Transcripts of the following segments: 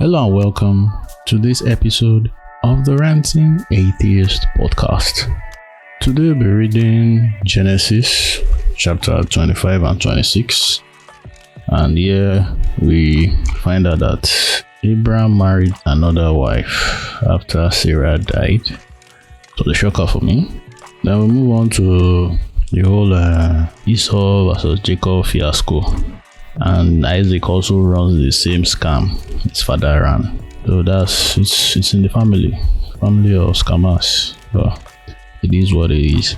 Hello and welcome to this episode of the Ranting Atheist podcast. Today we'll be reading Genesis chapter 25 and 26. And here we find out that Abraham married another wife after Sarah died. So the shocker for me. Then we move on to the whole Esau versus Jacob fiasco. And Isaac also runs the same scam his father ran. So it's in the family of scammers. So it is what it is.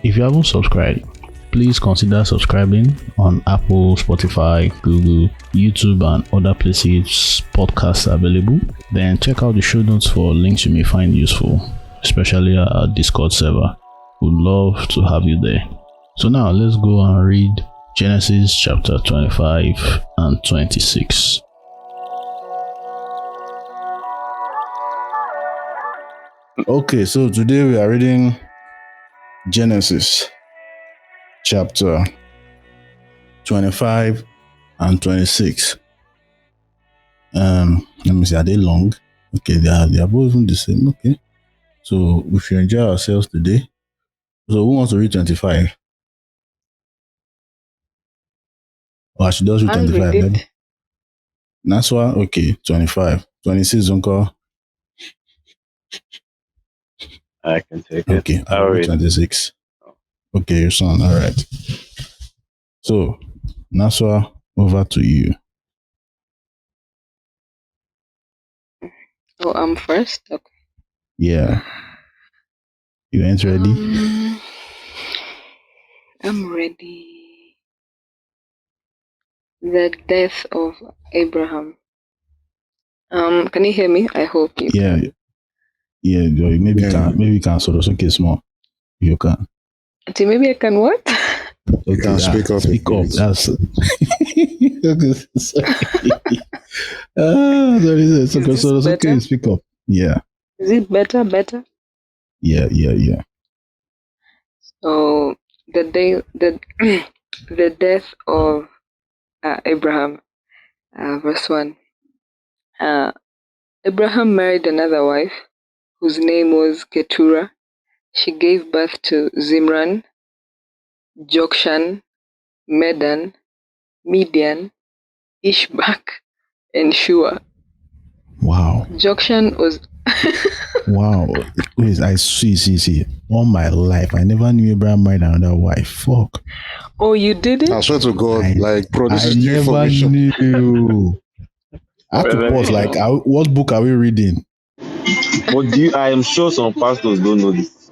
If you haven't subscribed, please consider subscribing on Apple, Spotify, Google, YouTube, and other places podcasts are available. Then check out the show notes for links you may find useful, especially our Discord server. Would love to have you there. So now let's go and read Genesis chapter 25 and 26. Okay, so today we are reading Genesis chapter 25 and 26. Let me see, are they long? Okay, they are both the same. Okay, so we should enjoy ourselves today. So who wants to read 25? Or I should just read 25. That's why, okay, 25. 26, Uncle. I can take it. Okay, I'll read 26. Okay, your son, all right. So, Naswa, over to you. Oh, I'm first? Okay. Yeah. You ain't ready? I'm ready. The death of Abraham. Can you hear me? I hope you can. Yeah, maybe you can sort of okay small. You can. So maybe I can what? You can speak up. Speak up. That's sorry. So it's okay. Speak up. Yeah. Is it better? Yeah. So the death of Abraham, verse 1. Abraham married another wife whose name was Keturah. She gave birth to Zimran, Jokshan, Medan, Midian, Ishbak, and Shua. Wow. Jokshan was wow. Wait, I see. All my life, I never knew Abraham married another wife. Fuck. Oh, you didn't? I swear to God, bro, this is new information. Knew. I have to pause. What book are we reading? What I am sure some pastors don't know this.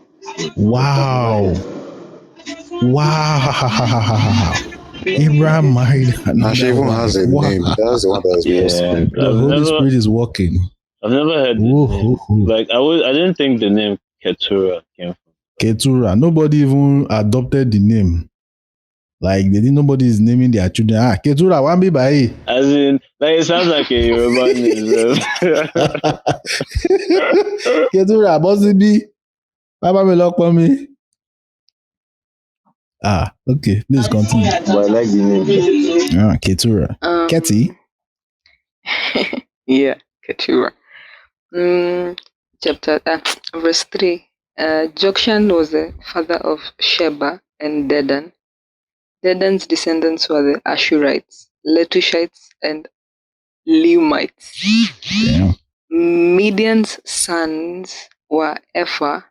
Wow. Abraham married another she even has a name. That's the one that is possible. The Holy Spirit is working. I've never heard the name. I didn't think the name Keturah came from. Keturah. Nobody even adopted the name. Nobody is naming their children. Keturah, one be by. As in, it sounds like a Yoruba name. Keturah, bossy be. Baba me lock for me. Okay. Please continue. But I like the name. Keturah. Ketty? Yeah, Keturah. Verse 3. Jokshan was the father of Sheba and Dedan. Dedan's descendants were the Ashurites, Letushites, and Leumites. Damn. Midian's sons were Ephah.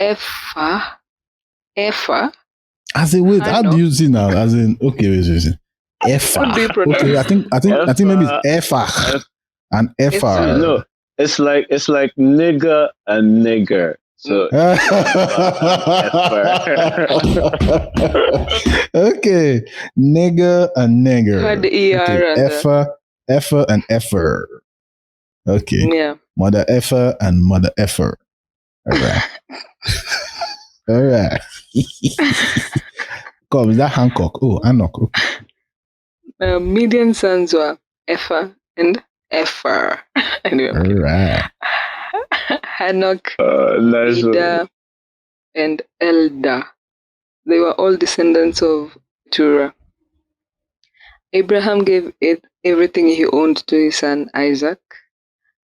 As in, wait, how do you see now? As in, okay, wait. Ephah. Okay, I think maybe it's Ephah and Ephah. No, it's like nigger and nigger. So okay, nigger and nigger. Okay. Ephah and Epher. Okay. Yeah. Mother Ephah and Mother Epher. All right. All right. Come, is that Hancock? Oh, Hancock. Okay. Midian sons were Ephah and Epher. Anyway. All right. Hanok, Ida, and Elda. They were all descendants of Keturah. Abraham gave everything he owned to his son Isaac,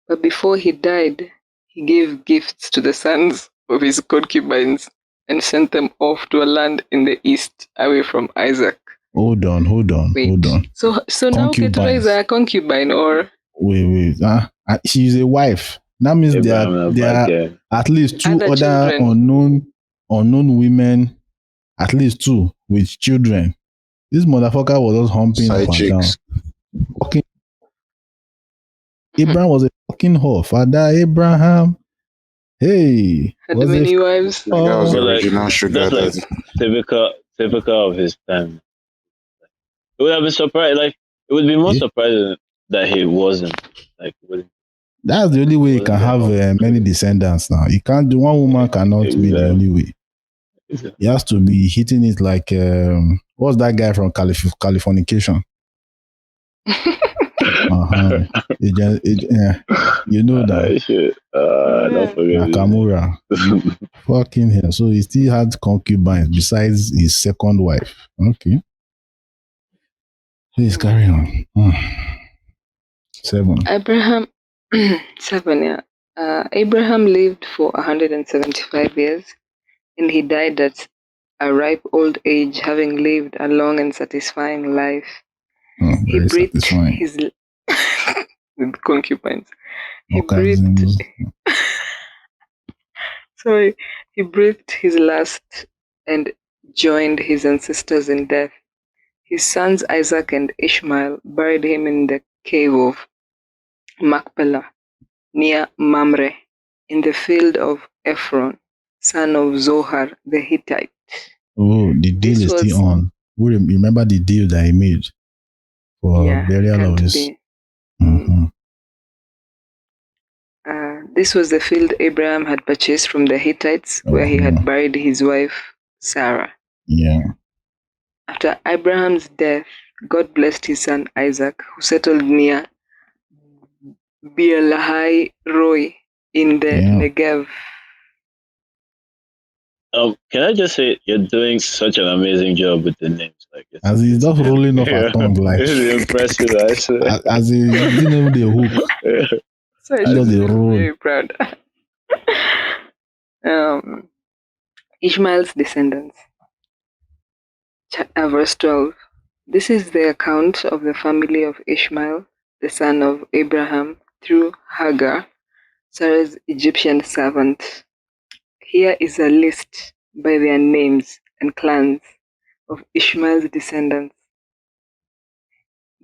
but before he died, he gave gifts to the sons of his concubines and sent them off to a land in the east, away from Isaac. Hold on. Wait. So now Keturah is a concubine, or wait. She's a wife. That means there are at least two other unknown women, at least two with children. This motherfucker was just humping up and down. Fucking Abraham was a fucking whore. Father Abraham. Hey. Had many wives. That guy was the original sugar daddy. Typical of his time. It would have been surprised. Like, it would be more surprising that he wasn't. Like, that's the only way you can have many descendants now. You can't do one woman cannot be the only way. He has to be hitting it like what's that guy from Californication? You know that. Don't forget Nakamura. Fucking hell. So he still had concubines besides his second wife. Okay. Please carry on. 7. Abraham 7, yeah. Abraham lived for 175 years, and he died at a ripe old age, having lived a long and satisfying life. He breathed his with concubines. He breathed his last and joined his ancestors in death. His sons Isaac and Ishmael buried him in the cave of Machpelah near Mamre in the field of Ephron, son of Zohar the Hittite. Oh, the deal is still on. We remember the deal that he made for burial of his. This was the field Abraham had purchased from the Hittites, where he had buried his wife Sarah. Yeah. After Abraham's death, God blessed his son Isaac, who settled near Beer-lahai Roi in the Negev. Can I just say you're doing such an amazing job with the names? Like, as he's just rolling off our tongue, like it's impressive. As he didn't even the hook. So I should be very proud. Ishmael's descendants. Verse 12. This is the account of the family of Ishmael, the son of Abraham, through Hagar, Sarah's Egyptian servant. Here is a list by their names and clans of Ishmael's descendants.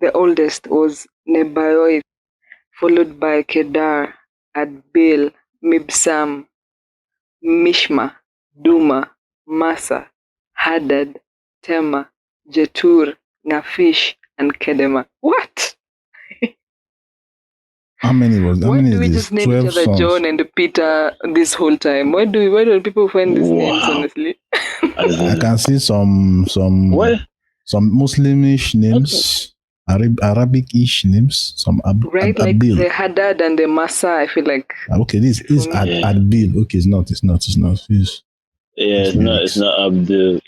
The oldest was Nebaioth, followed by Kedar, Adbeel, Mibsam, Mishma, Duma, Massa, Hadad, Tema, Jetur, Naphish, and Kedema. What? How many do we just name each other sons? John and Peter this whole time? Why do people find these names, honestly? I can see some Muslimish names, Arabic-ish names, some right, like Adbil. the Hadad and the Massa, I feel like. Okay, this is Adbil. Okay, it's not. It's not Abdul.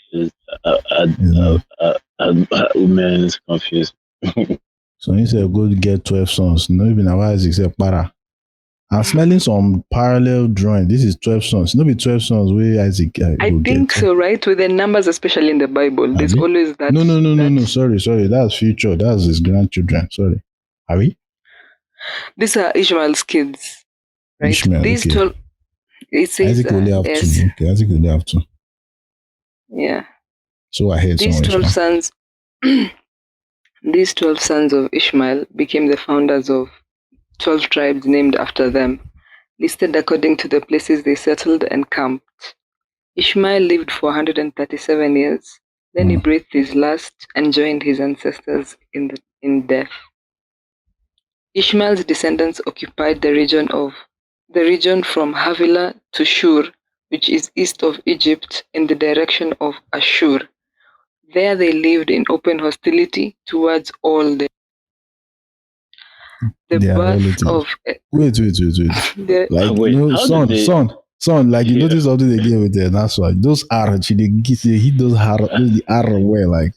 Man, it's confused. So he said, go get 12 sons. No, even Isaac said, para. I'm smelling some parallel drawing. This is 12 sons. No, be 12 sons where Isaac. I think so, right? With the numbers, especially in the Bible, there's always that. No. Sorry. That's future. That's his grandchildren. Sorry. Are we? These are Ishmael's kids, right? Ishmael, These okay. 12. It says Isaac only have two. Okay, Isaac only have two. Yeah. So I heard these 12 sons. These 12 sons of Ishmael became the founders of 12 tribes named after them, listed according to the places they settled and camped. Ishmael lived for 137 years. Then he breathed his last and joined his ancestors in death. Ishmael's descendants occupied the region from Havilah to Shur, which is east of Egypt in the direction of Ashur. There they lived in open hostility towards all the birth of... Wait. Son, like you notice something they gave with there. That's why those R, they hit those R well, like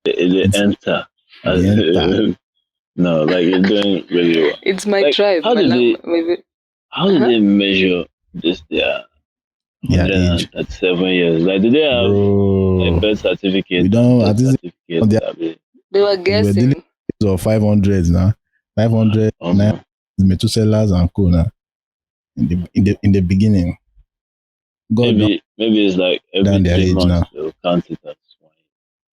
they enter. No, like you're doing really well. It's my Like, tribe. how My did they? maybe. How did they measure this? Their Yeah, age. 137 years. Like, did they have like Bro. birth We certificate and don't at death this certificate? They were we were dealing guessing. with 500s now. 500, Um, Methuselahs and co now. In the beginning. God don't maybe it's like every down their three age months now. they'll count it as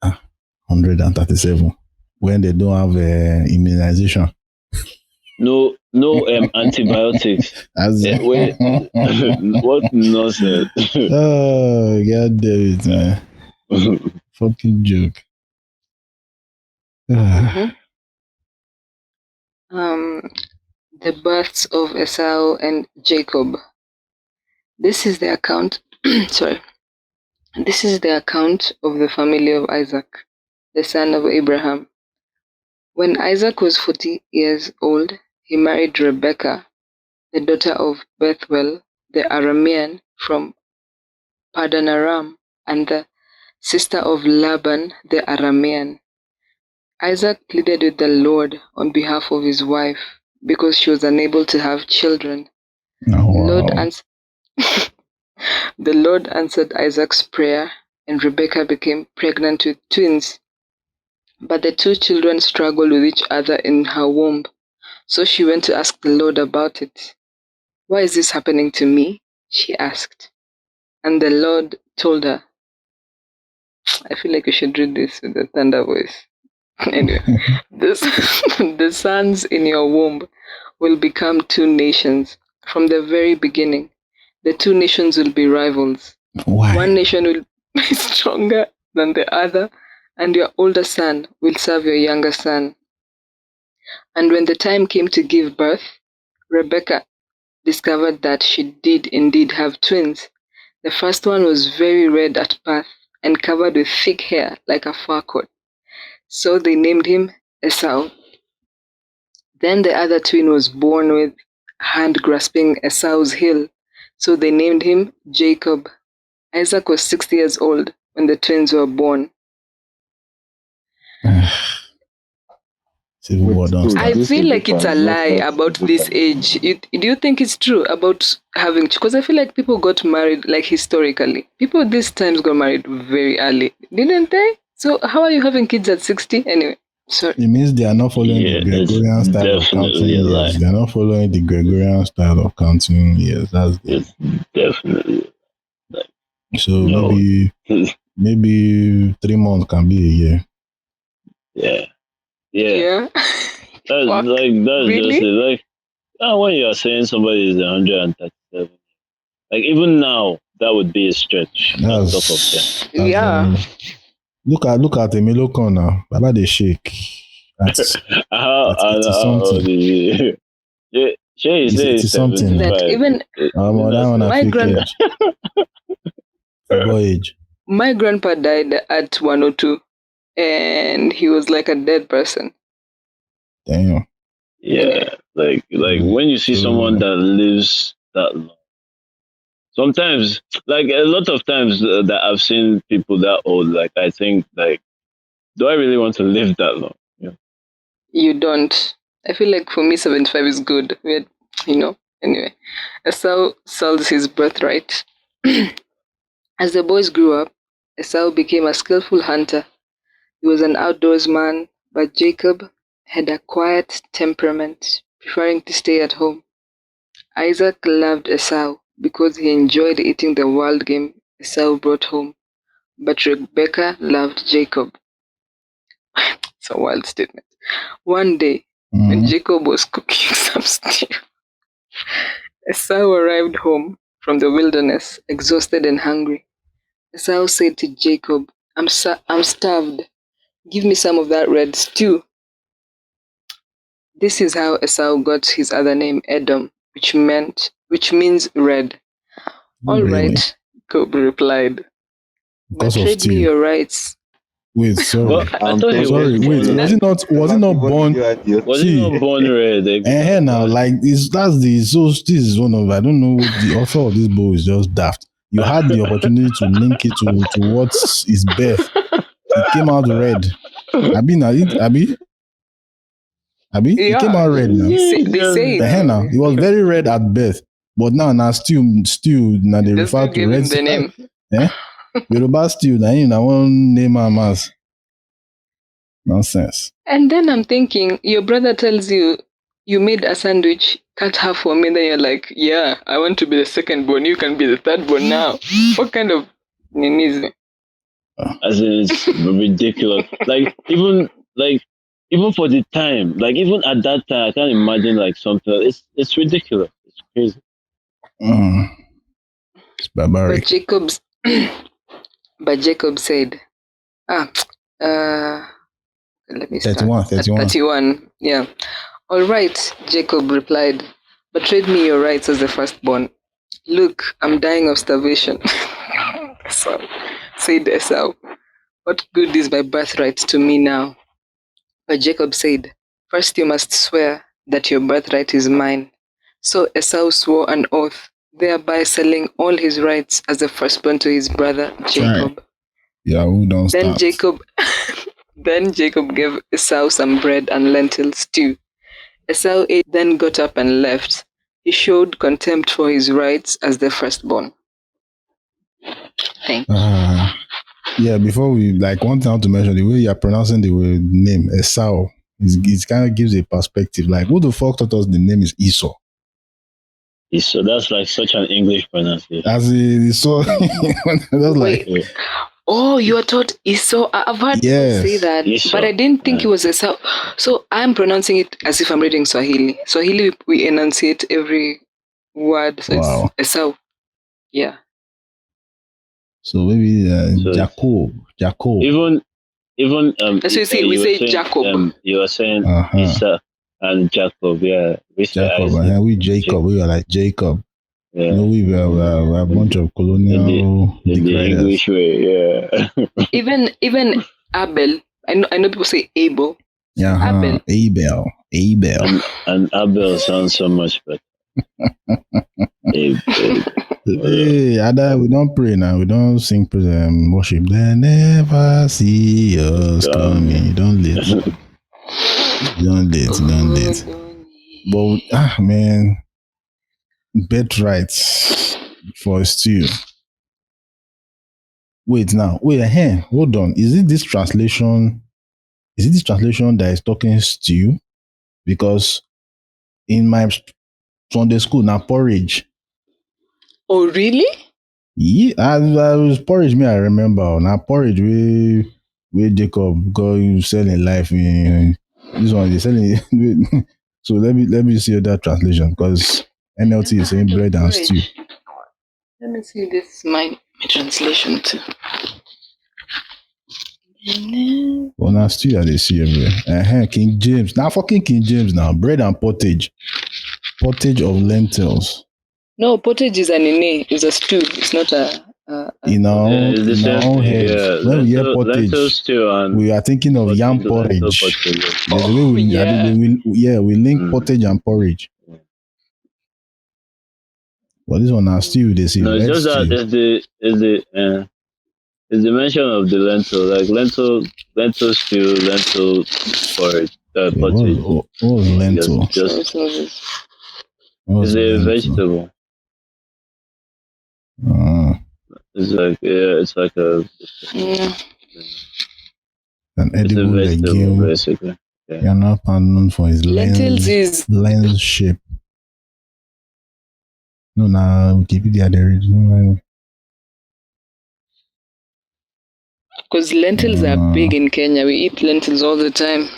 one. 137. When they don't have immunization. No, antibiotics. As Wait, what nonsense? oh god damn it, man. Fucking joke. Mhm. The births of Esau and Jacob. This is the account. Sorry. This is the account of the family of Isaac, the son of Abraham. When Isaac was 40 years old, he married Rebekah, the daughter of Bethuel the Aramean from Paddan Aram, and the sister of Laban the Aramean. Isaac pleaded with the Lord on behalf of his wife because she was unable to have children. Oh, Lord wow. ans- the Lord answered Isaac's prayer, and Rebekah became pregnant with twins. But the two children struggled with each other in her womb, so she went to ask the Lord about it. "Why is this happening to me?" she asked. And the Lord told her, I feel like you should read this with the thunder voice. Anyway, this, the sons in your womb will become two nations. From the very beginning, the two nations will be rivals. Why? One nation will be stronger than the other, and your older son will serve your younger son. And when the time came to give birth, Rebekah discovered that she did indeed have twins. The first one was very red at birth and covered with thick hair like a fur coat. So they named him Esau. Then the other twin was born with hand grasping Esau's heel. So they named him Jacob. Isaac was 60 years old when the twins were born. Civil War don't I start. feel like it's a lie about this age. Do you think it's true about having? Because I feel like people got married, like historically. People these times got married very early, didn't they? So how are you having kids at 60? Anyway, sorry. It means they are not following the Yeah, it's Gregorian style of counting definitely a lie. years. They are not following the Gregorian style of counting years. That's the It's definitely like so no. maybe 3 months can be a year. Yeah. Yeah. That's Fuck. that's Really? just it. Like, when you are saying somebody is 137, like even now that would be a stretch at top of them. That's Yeah. look at Emilio Con now. Baba they shake at How 80 old something. is he? Yeah, Shay He's say 80 something now. That 75. even That one a my fake age. Football age. my grandpa died at 102, and he was like a dead person. Damn. Yeah, like when you see someone that lives that long. Sometimes, like a lot of times that I've seen people that old, like I think, like, do I really want to live that long? Yeah. You don't. I feel like for me, 75 is good. Anyway, Esau sold his birthright. As the boys grew up, Esau became a skillful hunter. He was an outdoors man, but Jacob had a quiet temperament, preferring to stay at home. Isaac loved Esau because he enjoyed eating the wild game Esau brought home, but Rebekah loved Jacob. It's a wild statement. One day, when Jacob was cooking some stew, Esau arrived home from the wilderness, exhausted and hungry. Esau said to Jacob, I'm starved. Give me some of that red stew. This is how Esau got his other name, Edom, which means red. All Really? right, Jacob replied. But Because of trade me stew. your rights. Wait, sorry. Well, I thought he Sorry, wait. was Was it not born? Was he not born red? And now, like this is one of I don't know the author of this book is just daft. You had the opportunity to link it to what is birth. It came out red. Abi, it came Yeah, out red now. they say it. Now it was very red at birth, but now stew. Now they They refer still to gave red. him the name. Yoruba stew. Now I won't name our mass. Nonsense. And then I'm thinking, your brother tells you, you made a sandwich, cut half for me. Then you're like, yeah, I want to be the second born. You can be the third born now. What kind of ninism? As in, it's ridiculous. Even for the time, like even at that time, I can't imagine like something. It's ridiculous. It's crazy. It's barbaric. But Jacob said, let me start. 31. Yeah. All right, Jacob replied, but trade me your rights as the firstborn. Look, I'm dying of starvation. Esau, said Esau, what good is my birthright to me now? But Jacob said, first you must swear that your birthright is mine. So Esau swore an oath, thereby selling all his rights as the firstborn to his brother Jacob. Yeah, who don't Then start? Then Jacob gave Esau some bread and lentil stew. Esau ate, then got up and left. He showed contempt for his rights as the firstborn. Thanks. Yeah, before we one thing I want to mention, the way you're pronouncing the word name, Esau, it kind of gives a perspective. Like, who the fuck taught us the name is Esau? So that's like such an English pronunciation. As Esau, that's Wait. Oh, you are taught Esau. I've heard people say that, Esau. But I didn't think it was Esau. So I'm pronouncing it as if I'm reading Swahili. Swahili, we enunciate every word. So it's Esau. Yeah. So maybe Jacob. Even that's what we say saying, Jacob. You are saying Esau and Jacob, yeah. Jacob, and we Jacob. We are like Jacob. Yeah. We're a bunch of colonial in the English way, yeah. even Abel. I know people say Abel. Yeah, Abel. And Abel sounds so much better. Hey, Ada, we don't pray now. We don't sing worship. They never see us coming. Don't late. Don't late. But man, birthright for stew. Wait, hold on. Is it this translation that is talking stew? Because in my Sunday school, now porridge. Oh, really? Yeah, I was porridge. I remember now porridge. We Jacob go selling life. This one they selling. So let me see that translation because NLT is saying bread and stew. Let me see this my translation too. Well, now stew they see everywhere. King James. Now fucking King James now. Bread and pottage. Pottage of lentils. No, pottage is an inne. It's a stew. It's not a in our own head. Yeah. When we hear pottage, we are thinking of yam porridge. There's a way we link pottage and porridge. But this one now stew they see. No, it's just stew. that is the mention of the lentil, like lentil stew, lentil porridge, pottage. What was lentil? It's a vegetable. It's like an edible legume. Basically. Yeah. You're not known for his lens shape. No, Wikipedia there is no. Because lentils are big in Kenya. We eat lentils all the time.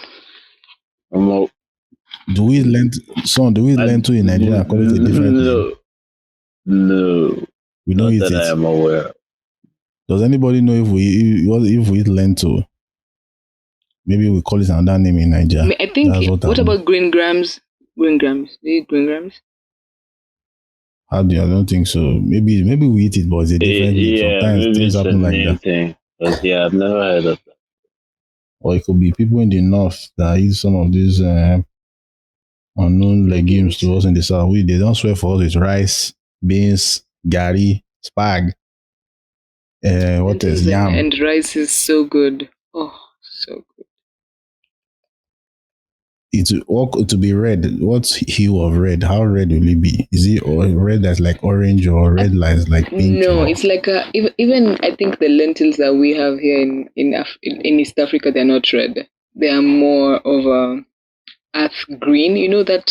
Do we eat lentil in Nigeria? Call it a different name? No. We don't eat it. I am aware. Does anybody know if we eat lentil? Maybe we call it another name in Nigeria. I think. What about green grams? Green grams. Do you eat green grams? I don't think so. Maybe we eat it, but it's a different name. Sometimes things happen like that. Thing. Yeah, I've never heard of that. Or it could be people in the north that eat some of these unknown legumes to us in the south. They don't swear for us. It's rice, beans, gari, spag. What is yam? And rice is so good. Oh, so good. it ought to be red. What hue of red? How red will it be? Is it red that's like orange or red that's like pink? No, Or? it's like even I think the lentils that we have here in East Africa, they're not red. They are more of a earth green. You know that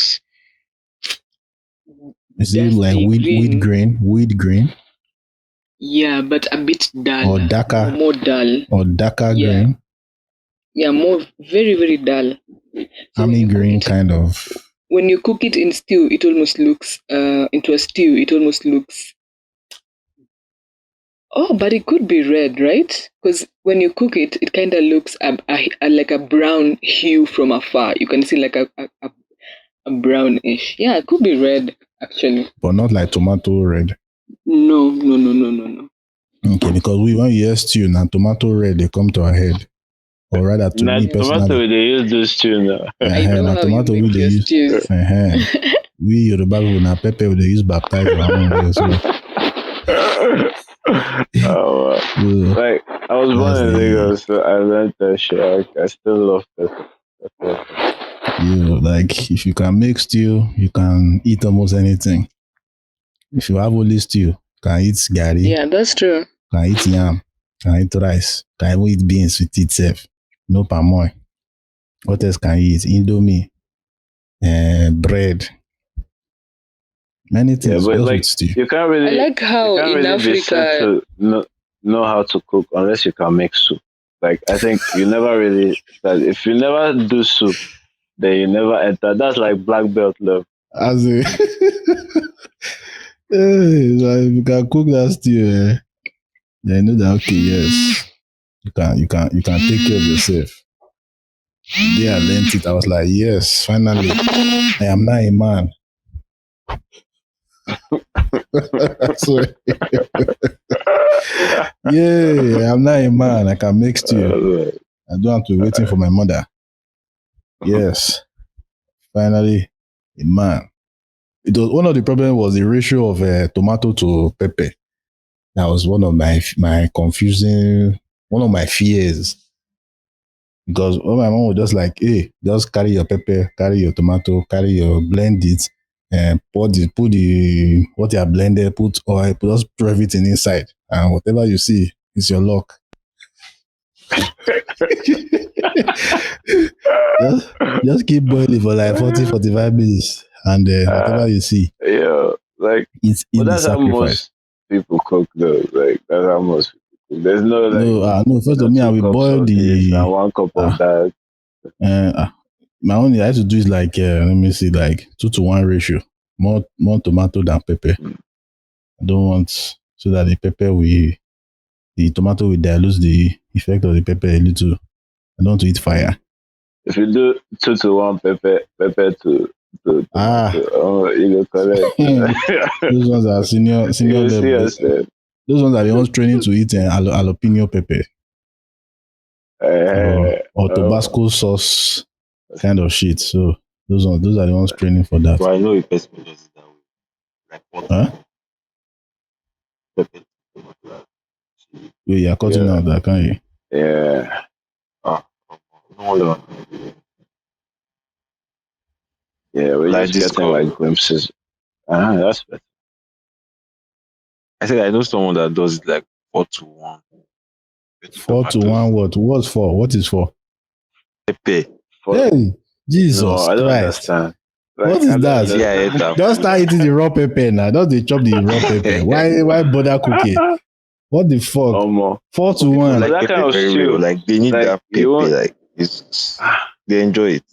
Is it like dusty wheat green? Wheat green Yeah, but a bit dull. or darker More dull. or darker Yeah. green? Yeah, more very, very dull. So Army green kind of. when you cook it in stew, it almost looks into a stew. It almost looks. Oh, but it could be red, right? Because when you cook it, it kind of looks like a brown hue from afar. You can see like a brownish. Yeah, it could be red actually. But not like tomato red. No. Okay, because when we hear stew now tomato red, they come to our head. Or rather, to me personally. Tomato, they use this too now. I know na how tomato you make they your use. stews. We Yoruba people na pepper they use baptize our own way as well. Like I was born in Lagos, so I learned that shit. I still love pepper. Like if you can make stew, you can eat almost anything. If you have only stew, you can eat gari. Yeah, that's true. Can eat yam, can eat rice, can even eat beans with itself. No palm oil. What else can you eat? Indomie, bread. Many things But just like with stew. you can't really. I like how you can't in really be said Africa. to know how to cook unless you can make soup. Like I think you never really. That if you never do soup, then you never enter. That's like black belt level. As a like you can cook that stew, then you know that okay, yes. You can take care of yourself. The day I learned it, I was like, yes, finally, I am now a man. So, yeah, I'm not a man. I can make stew. I don't have to be waiting for my mother. Yes, finally, a man. It was one of the problems was the ratio of tomato to pepper. That was one of my one of my fears. Because my mom was just like, hey, just carry your pepper, carry your tomato, blend it, and put the what you have blended, put oil, just put everything inside. And whatever you see is your luck. just keep boiling for like 40-45 minutes. And whatever you see, yeah, like it's but the that's how sacrifice. most people cook though. Like that's how most people cook. There's no like No, first of me, I will 2 cups boil of this the and 1 cup of that. my only I have to do is like let me see, like 2-to-1 ratio. More tomato than pepper. I don't want so that the tomato will dilute the effect of the pepper a little. I don't want to eat fire. If you do 2-to-1 pepper to tomato, you go collect. Those ones are senior You see level. yourself. Those ones are the ones training to eat jalapeno pepper or Tabasco sauce kind of shit. So those are the ones training for that. But I know a person who does it that way. Like what? Huh? Pepper. Wait, you're cutting out that, can't you? Yeah. No wonder. Yeah, we're Like just getting like glimpses. That's better. I said I know someone that does it like 4-to-1. 4-to-1 what? What's for? What is for? Pepper. Hey, Jesus No, I don't Christ. understand. Like, What is that? Yeah, Just start eating the raw pepper now. Just they chop the raw pepper. Why bother cooking? What the fuck? 4-to-1. Like that kind of very stew, real. Like they need like, that you pepper. want- Like it's they enjoy it.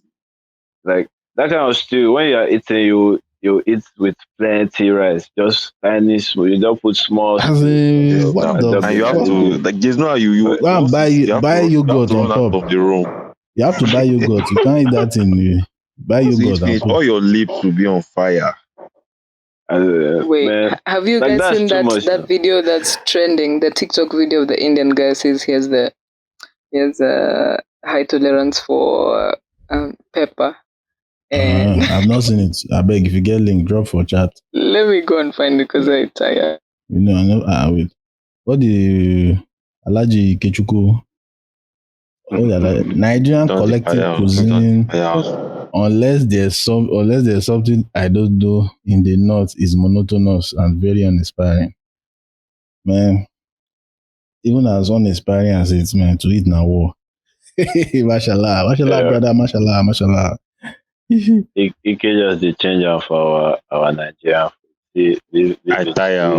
like that kind of stew. When you're eating, you eat with plenty rice. Just tiny small. You don't put small. As in, what the And you have fuck? to like there's no how you Go and buy you have to yogurt on run out top. of the room. You have to buy yogurt. You can't eat that in buy Once you yogurt and finish, put. all your lips will be on fire. Wait, Man, have you like guys that's seen too much. that video that's trending? The TikTok video of the Indian guy says he has high tolerance for pepper. And I've not seen it. I beg if you get link, drop for chat. let me go and find it because I'm tired. You know, I know. I will. What the Alaji Kechuku Nigerian Don't the collective fire. cuisine, unless there's something I don't know in the north, is monotonous and very uninspiring. Man, even as uninspiring as it's meant to eat now war. Mashallah, mashallah, Yeah. brother, mashallah, mashallah. It can just the change of our Nigerian food. I tire.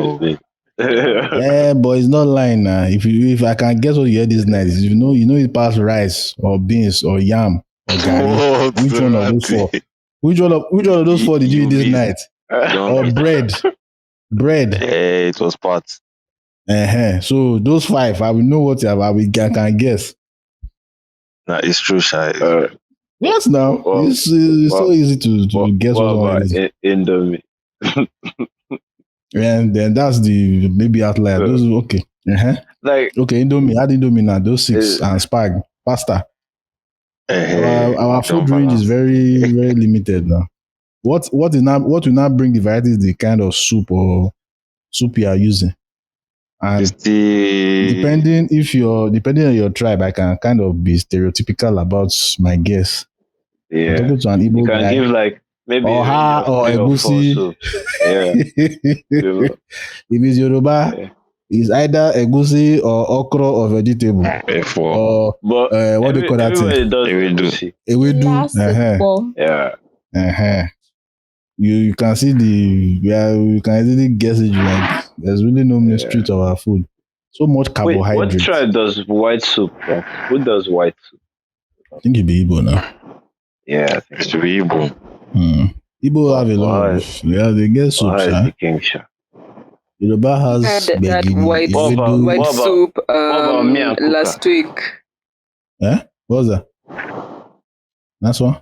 But it's not lying now. If I can guess what you hear this night, is you know it pass rice or beans or yam or gari. What? Which one of those four? Which one of those four did you eat this miss. night? Or bread? Bread. It was part. So those five, I will know what I can guess. Nah, it's true, Shy. Yes, now it's so easy to guess what what about is. Indomie? And then that's the maybe outlier. Those okay. Like Okay, Indomie, add Indomie now. Those six and spag, pasta. Our food range is very, very limited now. What will now bring the variety is the kind of soup you are using. And depending on your tribe, I can kind of be stereotypical about my guess. yeah, I'm talking to an Igbo you can guy. give like maybe Oha or 3 or 4 egusi. soups. Yeah. If it's Yoruba, Yeah. it's either egusi or okra or vegetable. Or But what do you call that thing? everybody does egusi. Ewedu. Yeah. You can see you can easily guess it. Like there's really no mystery to our food. So much Wait, carbohydrate. what tribe does white soup? Who does white soup? I think it'd be Igbo now. Yeah, I think It should be Igbo. Igbo have a lot of they get soup, the king, sha. Yoruba has that white soup last week. What was that? That's one?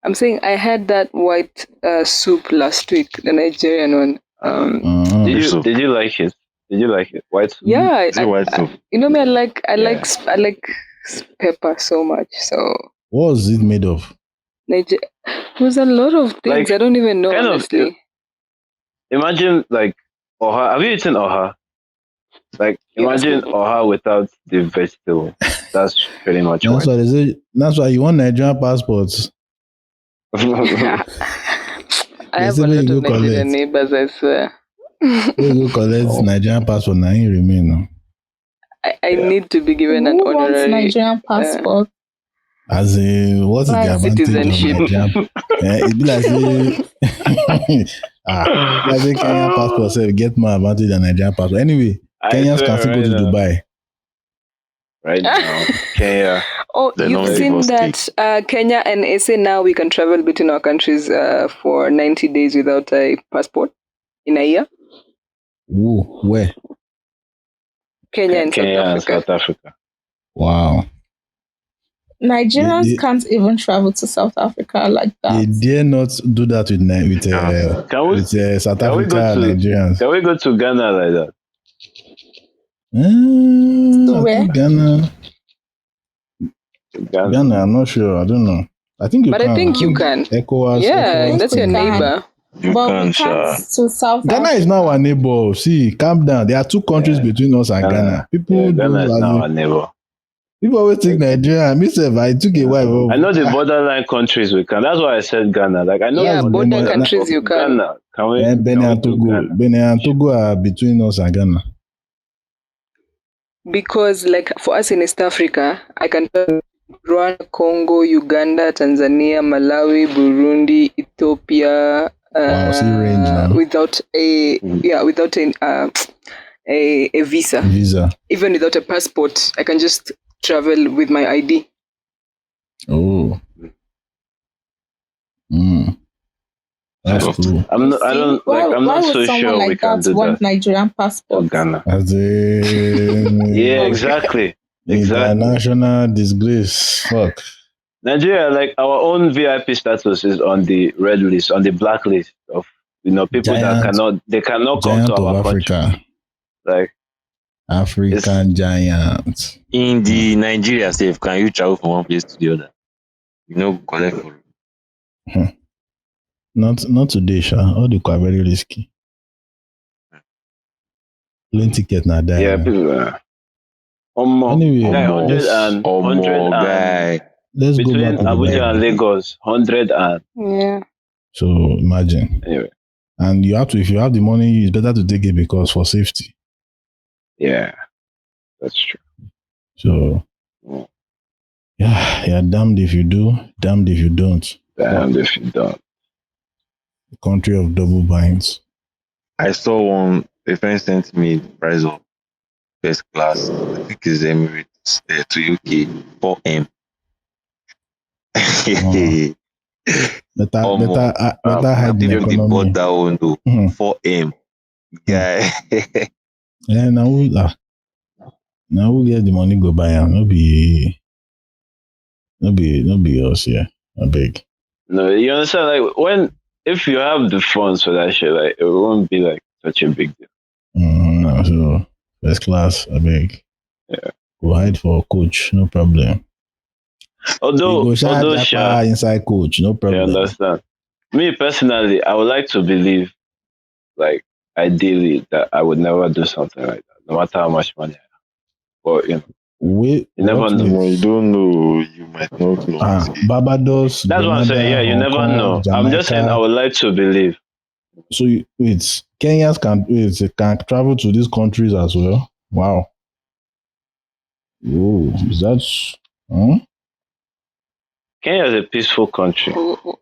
I'm saying I had that white soup last week, the Nigerian one. Did you like it? Did you like it? White soup? Yeah, white soup? You know me, I like pepper so much. So what was it made of? It was a lot of things. I don't even know, honestly. Imagine like oha. Have you eaten oha? Like imagine oha without the vegetable. That's pretty much That's why they say. That's why you want Nigerian passports. I have a lot of Nigerian neighbors, I swear. You go collect Nigerian passport, now you remain now. I need to be given an honorary Nigerian passport. As in, what is the advantage of Nigerian? It be like say, like say Kenyan passport say get more advantage than Nigerian passport. Anyway, Kenyans can still go to Dubai. Right now, Kenya. Oh, you've seen that Kenya and SA now we can travel between our countries for 90 days without a passport in a year. Ooh, where? Kenya and South Africa. Wow. Nigerians can't even travel to South Africa like that. They dare not do that with South Africa Nigerians. Can we go to Ghana like that? Where? Ghana, I'm not sure. I don't know. I think you can. I think you can. ECOWAS, that's your neighbor. But we can't to South Ghana Africa. is not our neighbor. See, calm down. There are two countries between us and Ghana. Ghana is not our neighbor. People always think Nigeria. Myself, I took a while. I know the borderline countries we can. That's why I said Ghana. Like I know border countries you can. Ghana. Can we? Benin and Togo are between us and Ghana. Because, like for us in East Africa, I can Rwanda, Congo, Uganda, Tanzania, Malawi, Burundi, Ethiopia. Range now. Without a visa. Even without a passport, I can just travel with my ID. Oh. That's cool. I'm not so sure we can do that. Nigerian passport. Ghana. Yeah, exactly. International disgrace. Fuck. Nigeria, like our own VIP status is on the red list, on the black list of people that cannot come to our country. Africa. Like African giants. In the Nigeria safe, can you travel from one place to the other? Collect for Not today, Sha. All the are very risky. Plane ticket now there. Yeah, people. Anyway, Guy, guy. let's go between back to the Abuja and Bible. Lagos, 100 and Yeah. So imagine. anyway. And you have to, if you have the money, it's better to take it because for safety. Yeah, that's true. So Mm. yeah, damned if you do, damned if you don't. Damn if you don't. The country of double binds. I saw a friend sent me the price of first class. I think it's Emirates to UK 4M. Better hide in Even the economy. border window 4M. Guy. Yeah, now we get the money go buy am. No be us here. I beg. No, you understand? Like if you have the funds for that shit, like it won't be like such a big deal. No, so first class, I beg. Yeah. Go hide for coach, no problem. Although inside coach, no problem. You understand? Me personally, I would like to believe, like ideally, that I would never do something like that, no matter how much money I have. But you never know. Well, you don't know. You might not know. Barbados. That's what I'm saying. Yeah, you Hong never Kong, know. Jamaica. I'm just saying I would like to believe. So Kenyans can travel to these countries as well. Wow. Oh, is that? Kenya is a peaceful country. Oh,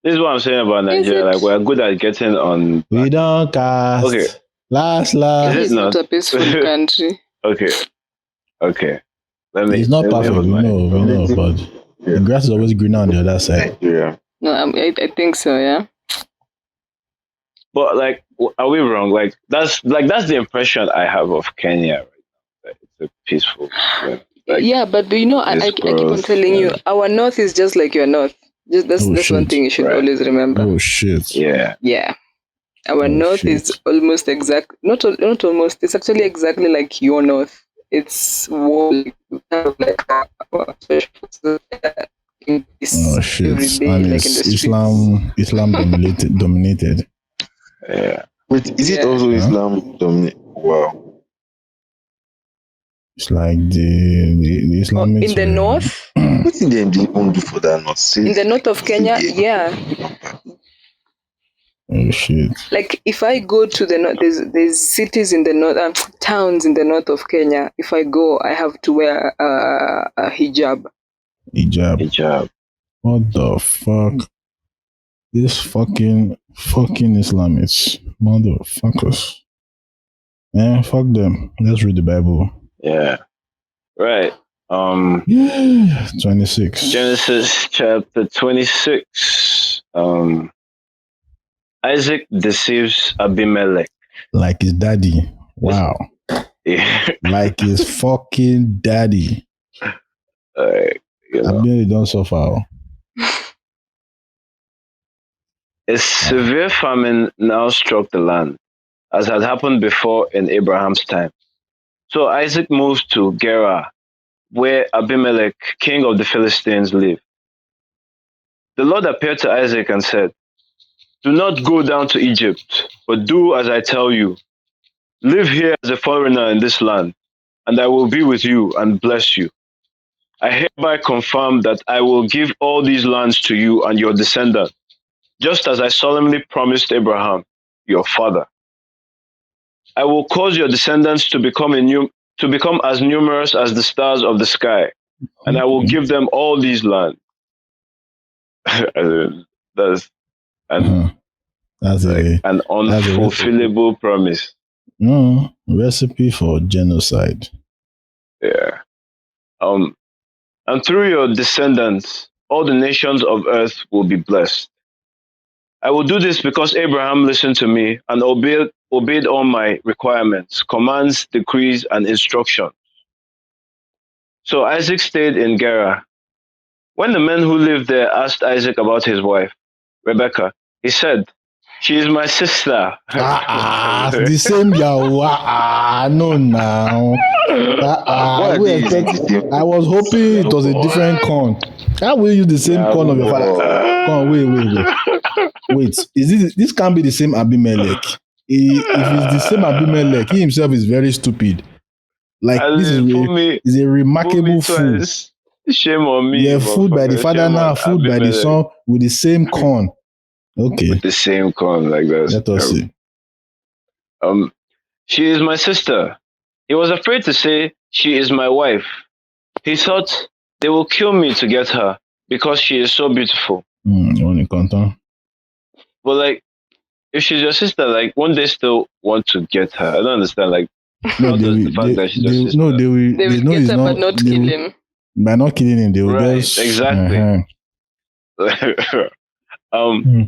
This is what I'm saying about Is Nigeria. it? Like we're good at getting on. We don't cast. Okay. Last. Is it it's not not? a peaceful country. Okay. It's not perfect. We know, but the grass is always greener on the other side. Yeah. No, I think so. Yeah. But like, are we wrong? Like that's the impression I have of Kenya. Right now. Like, it's a peaceful. Yeah, but do you know? I keep on telling you, our north is just like your north. That's one thing you should always remember. Oh shit. Yeah. Yeah. Our north is almost exact. Not almost. It's actually exactly like your north. It's like oh shit! Every day, And like in the Islam dominated. Yeah. Wait, is it also Islam dominated? Wow. It's like the Islamic in the north. What did they even do for that north? In the north of Kenya, yeah. Oh shit! Like if I go to the north, there's cities in the north, towns in the north of Kenya. If I go, I have to wear a hijab. Hijab. What the fuck? This fucking Islamists, motherfuckers. Man, fuck them. Let's read the Bible. Yeah. Right. 26. Genesis chapter 26. Isaac deceives Abimelech. Like his daddy. Wow. Yeah. Like his fucking daddy. Abimelech don't suffer. A severe famine now struck the land, as had happened before in Abraham's time. So Isaac moved to Gerar, where Abimelech, king of the Philistines, lived. The Lord appeared to Isaac and said, "Do not go down to Egypt, but do as I tell you. Live here as a foreigner in this land, and I will be with you and bless you. I hereby confirm that I will give all these lands to you and your descendants, just as I solemnly promised Abraham, your father. I will cause your descendants to become as numerous as the stars of the sky, and I will give them all these lands." That's an unfulfillable promise. No, recipe for genocide. Yeah. And through your descendants, all the nations of earth will be blessed. I will do this because Abraham listened to me and obeyed all my requirements, commands, decrees, and instructions. So Isaac stayed in Gerar. When the men who lived there asked Isaac about his wife, Rebekah, he said, "She is my sister." The same Yahweh. No, now. I was hoping it was a different corn. How will you use the same corn of your father? Come on, wait. This can't be the same Abimelech. If it's the same Abimelech, he himself is very stupid. Like this Fool me is a remarkable food. twice. Shame on me. Yeah, food by the father Shame now, on food by the Abimelech son with the same corn. Okay, with the same corn like that. let us see. Um, she is my sister. He was afraid to say she is my wife. He thought they will kill me to get her because she is so beautiful. On the content. But like, if she's your sister, like, won't they still want to get her? I don't understand. Like, No, how does the fact that she's your sister? no, they will. They They will know get it's her not. but not They kill will, him. by not killing him, they will Right, just exactly. Hmm.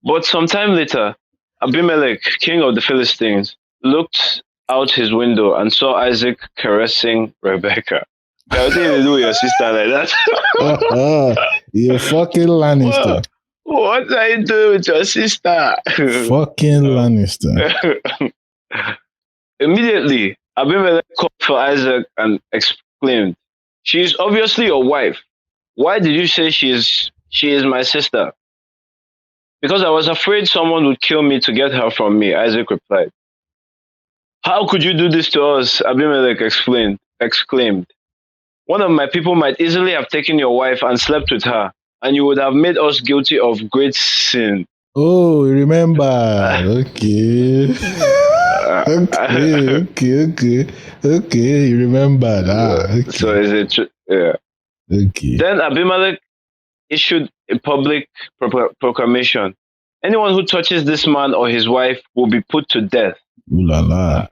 But sometime later, Abimelech, king of the Philistines, looked out his window and saw Isaac caressing Rebecca. Yeah, what did you do with your sister like that? You fucking Lannister. What are you doing with your sister? Fucking Lannister. Immediately, Abimelech called for Isaac and exclaimed, "She is obviously your wife. Why did you say she is my sister?" "Because I was afraid someone would kill me to get her from me," Isaac replied. "How could you do this to us?" Abimelech exclaimed. "One of my people might easily have taken your wife and slept with her, and you would have made us guilty of great sin." Oh, remember. Okay. Okay. You remember that. So Okay. is it true? Yeah. Okay. Then Abimelech issued a public proclamation. "Anyone who touches this man or his wife will be put to death." Ooh la la.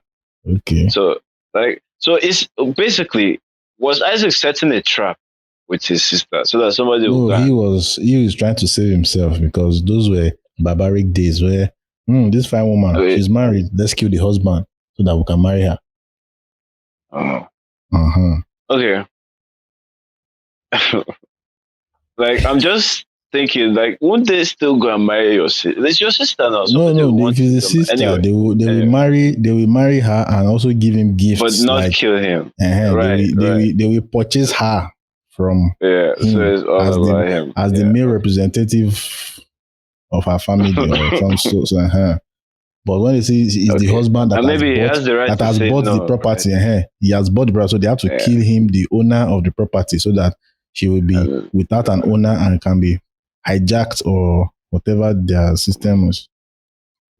Okay. So, it's basically, was Isaac setting a trap with his sister so that somebody will No, go? he was trying to save himself because those were barbaric days where this fine woman, Okay. she's married, let's kill the husband so that we can marry her. Uh-huh. Okay. Like, I'm just thinking, like, won't they still go and marry your sister? It's your sister now. No, Somebody will if want it's to a do them. sister, Anyway, they will marry her and also give him but gifts not like kill him. they Right, right. will purchase her from Yeah, so him it's all about him. as the male representative of her family or some sort. But when you see it's the Okay. husband And maybe he has the right to say the no, property, right? he has bought the property, so they have to Yeah. kill him, the owner of the property, so that she will be And, without an owner and can be hijacked or whatever their system is.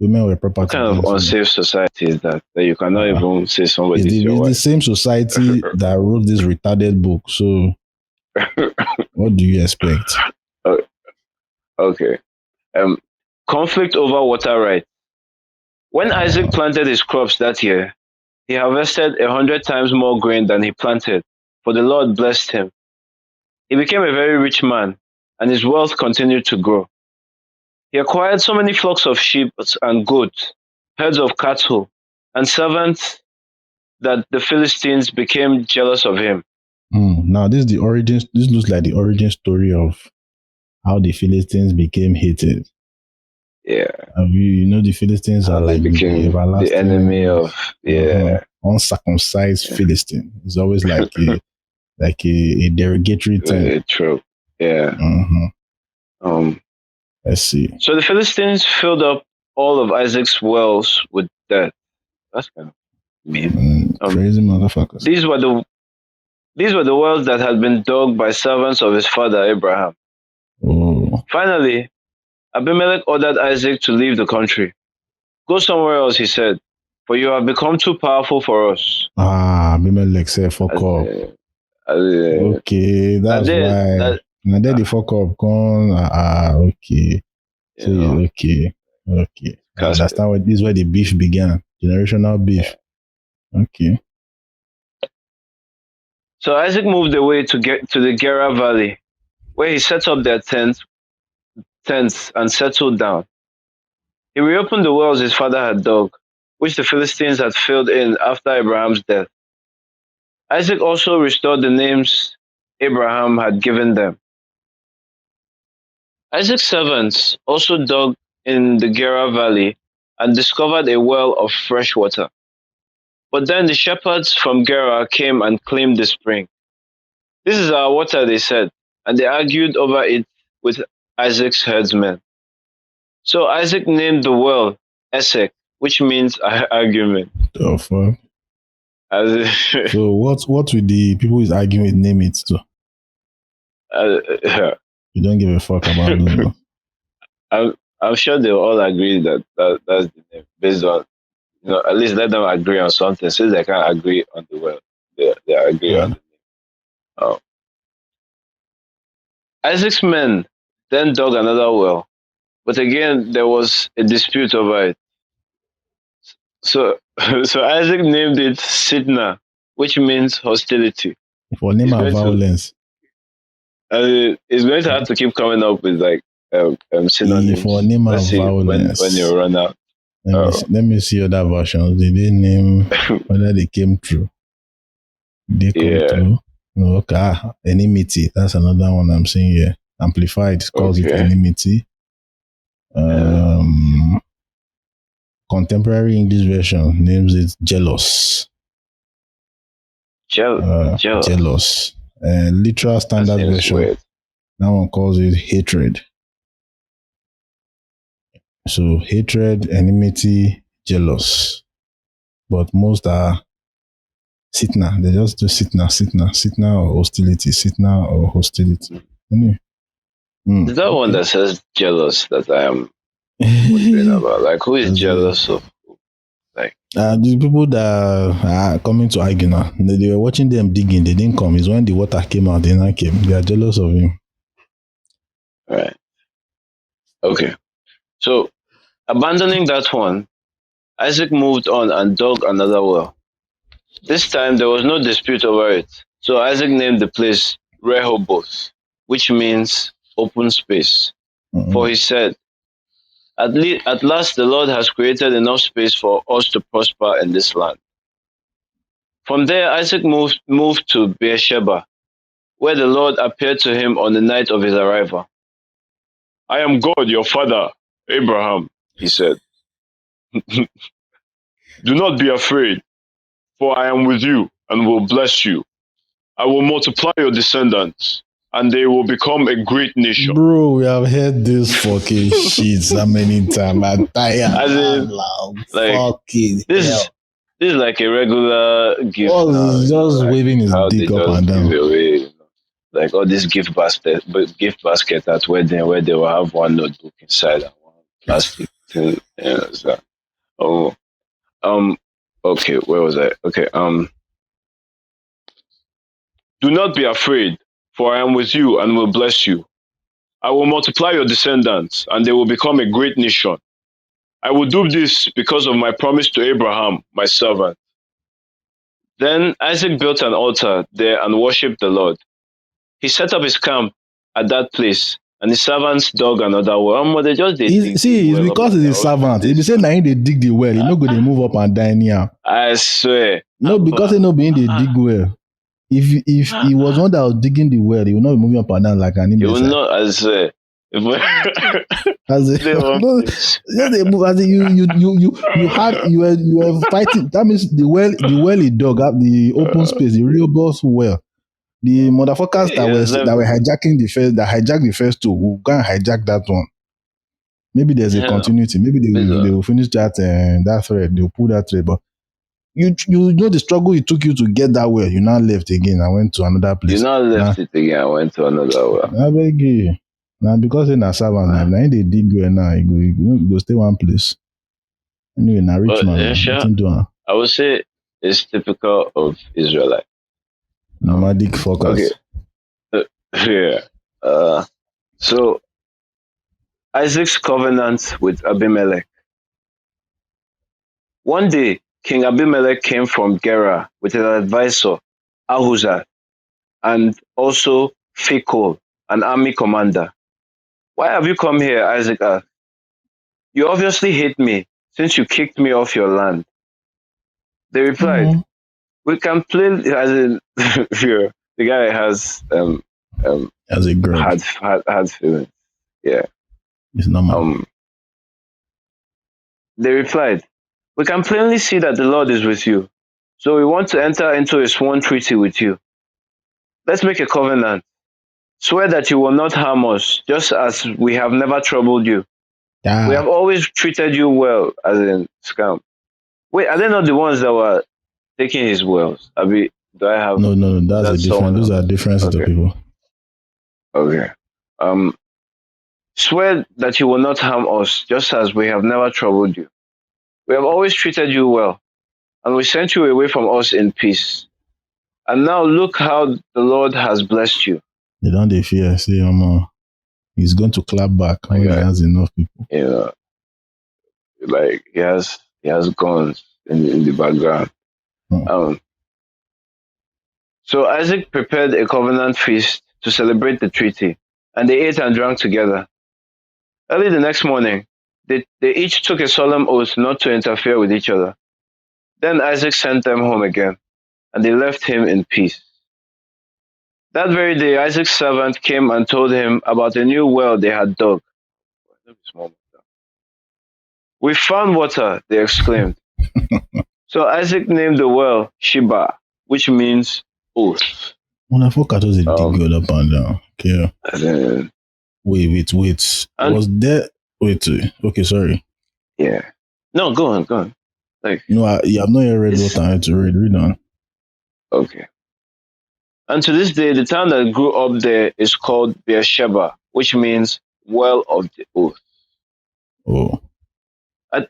Women were what property kind of then. So, unsafe society is that? That you cannot even say somebody is your it's the wife? same society that wrote this retarded book. So what do you expect? Okay. Conflict over water rights. When Isaac planted his crops that year, he harvested 100 times more grain than he planted, for the Lord blessed him. He became a very rich man, and his wealth continued to grow. He acquired so many flocks of sheep and goats, herds of cattle, and servants that the Philistines became jealous of him. Now this is the origin. This looks like the origin story of how the Philistines became hated. Yeah, You know the Philistines how are they like the became the everlasting enemy of, uh-huh, yeah, uncircumcised yeah. Philistine. It's always like a derogatory term. True. Yeah. Uh-huh. Um. Let's see. So the Philistines filled up all of Isaac's wells with death. That's kind of mean. Crazy motherfuckers. These were the wells that had been dug by servants of his father Abraham. Oh. Finally, Abimelech ordered Isaac to leave the country. "Go somewhere else," he said, "for you have become too powerful for us." Abimelech said fuck As, up. uh, Okay, that's why. Now that the fuck up gone. Okay. you So know, okay. I casted. understand what this is where the beef began. Generational beef. Okay. So Isaac moved away to get to the Gera Valley, where he set up their tents and settled down. He reopened the wells his father had dug, which the Philistines had filled in after Abraham's death. Isaac also restored the names Abraham had given them. Isaac's servants also dug in the Gera Valley and discovered a well of fresh water. But then the shepherds from Gera came and claimed the spring. "This is our water," they said, and they argued over it with Isaac's herdsmen. So Isaac named the well Esek, which means argument. The fuck? So what with the people is arguing with name it too? You don't give a fuck about those. I'm sure they'll all agree that that's the name based on at least let them agree on something. Since they can't agree on the well, they agree on the name. Oh. Isaac's men then dug another well, but again there was a dispute over it. So so Isaac named it Sidna, which means hostility. For name and violence. He's going to have to keep coming up with like synonyms. For name Let's and see violence. when you run out. Let me see other versions. Did they name whether they came true? They come true. No, okay. Enmity. That's another one I'm seeing here. Amplified calls it enmity. Contemporary English version names it jealous. Jealous. Literal standard version. Weird. That one calls it hatred. So hatred, enmity, jealous. But most are sitna. They just do sitna or hostility. Sitna or hostility. Anyway. Is that one that says jealous that I am wondering about? Like, who is jealous of? Like, the people that are coming to argue now, they were watching them digging. They didn't come. It's when the water came out, they now came. They are jealous of him. Right. Okay. So, abandoning that one, Isaac moved on and dug another well. This time, there was no dispute over it. So, Isaac named the place Rehoboth, which means open space. For he said, at last the Lord has created enough space for us to prosper in this land. From there, Isaac moved to Beersheba, where the Lord appeared to him on the night of his arrival. I am God, your father, Abraham, he said. Do not be afraid, for I am with you and will bless you. I will multiply your descendants, and they will become a great nation. Bro, we have heard this fucking shit so many times. I'm tired. Fucking hell. This is like a regular gift now. Just like waving his dick up and down. Away, like all this gift basket at wedding where they will have one notebook inside and one plastic thing. Okay, where was I? Okay, do not be afraid, for I am with you and will bless you. I will multiply your descendants, and they will become a great nation. I will do this because of my promise to Abraham, my servant. Then Isaac built an altar there and worshipped the Lord. He set up his camp at that place, and his servants dug another well. They just it's because he's a servant. If you say now they dig the well, you no go they move up and down here. I swear. No, because he no being they dig well. If he was one that was digging the well, he would not be moving up and down like an imbecile. He will not, I swear. As you were fighting. That means the well he dug up the open space, the real boss well. The motherfuckers that were hijacking hijacked the first two will go and hijack that one. Maybe there's a continuity. Maybe they will finish that thread. They'll pull that thread. But you know the struggle it took you to get that well. You now left again and went to another place. You now left it again and went to another well. I beg you. Now because in a servant now they dig well now, you go stay one place. Anyway, now rich man. I would say it's typical of Israelite. Nomadic focus. Okay. Yeah. So Isaac's covenant with Abimelech. One day, King Abimelech came from Gerar with his advisor, Ahuzah, and also Phicol, an army commander. Why have you come here? Isaac asked. You obviously hate me since you kicked me off your land. They replied, we can play as in the guy has as a girl had feelings. Yeah. It's normal. They replied, we can plainly see that the Lord is with you. So we want to enter into a sworn treaty with you. Let's make a covenant. Swear that you will not harm us, just as we have never troubled you. Yeah. We have always treated you well, as in scam. Wait, are they not the ones that were taking his wells. Do I have? No. That's That a different. someone Those else? are different set of Okay. people. Okay. Swear that you will not harm us, just as we have never troubled you. We have always treated you well, and we sent you away from us in peace. And now look how the Lord has blessed you. They don't they fear. Say, he's going to clap back My when he God, has enough people. you know, like he has guns in the background. Hmm. So Isaac prepared a covenant feast to celebrate the treaty, and they ate and drank together. Early the next morning, they each took a solemn oath not to interfere with each other. Then Isaac sent them home again, and they left him in peace. That very day, Isaac's servant came and told him about a new well they had dug. We found water, they exclaimed. So Isaac named the well Sheba, which means oath. When I focus was a dig Um, girl up and down. Okay. and then, Wait. and Was there okay, sorry. yeah. No, go on. Like, No, you have not yet read it's what I had to read. Read on. okay. And to this day, the town that grew up there is called Beersheba, which means well of the oath. Oh. At,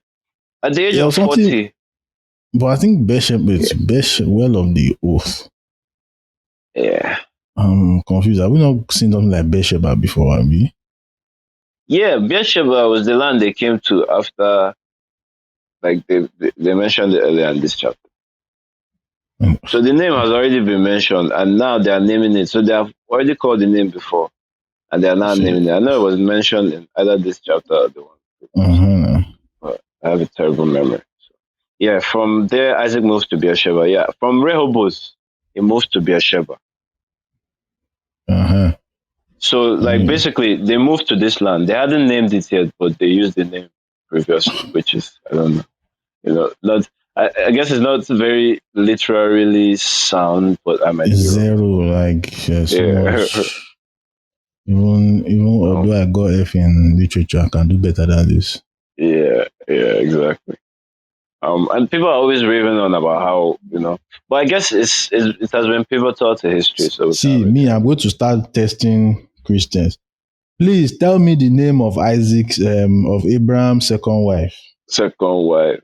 at the age Yeah, of something 40, but I think Bishop yeah, is Bishop well of the oath. yeah. I'm confused. Have we not seen something like Bishop before, Abby? Yeah, Beersheba was the land they came to after, like they mentioned it earlier in this chapter. So the name has already been mentioned, and now they are naming it. So they have already called the name before, and they are now naming it. I know it was mentioned in either this chapter or the one before, but I have a terrible memory. So, yeah, from there, Isaac moves to Beersheba. Yeah, from Rehoboth, he moves to Beersheba. So, like, basically, they moved to this land. They hadn't named it yet, but they used the name previously, which is, I don't know, not. I guess it's not very literally sound, but I might be wrong. Zero, like so Yeah. much. Even although I got F in literature, I can do better than this. Yeah, exactly. And people are always raving on about how, but I guess it has been pivotal to history. So see, me, I'm going to start testing Christians. Please tell me the name of Isaac's of Abraham's second wife. Second wife,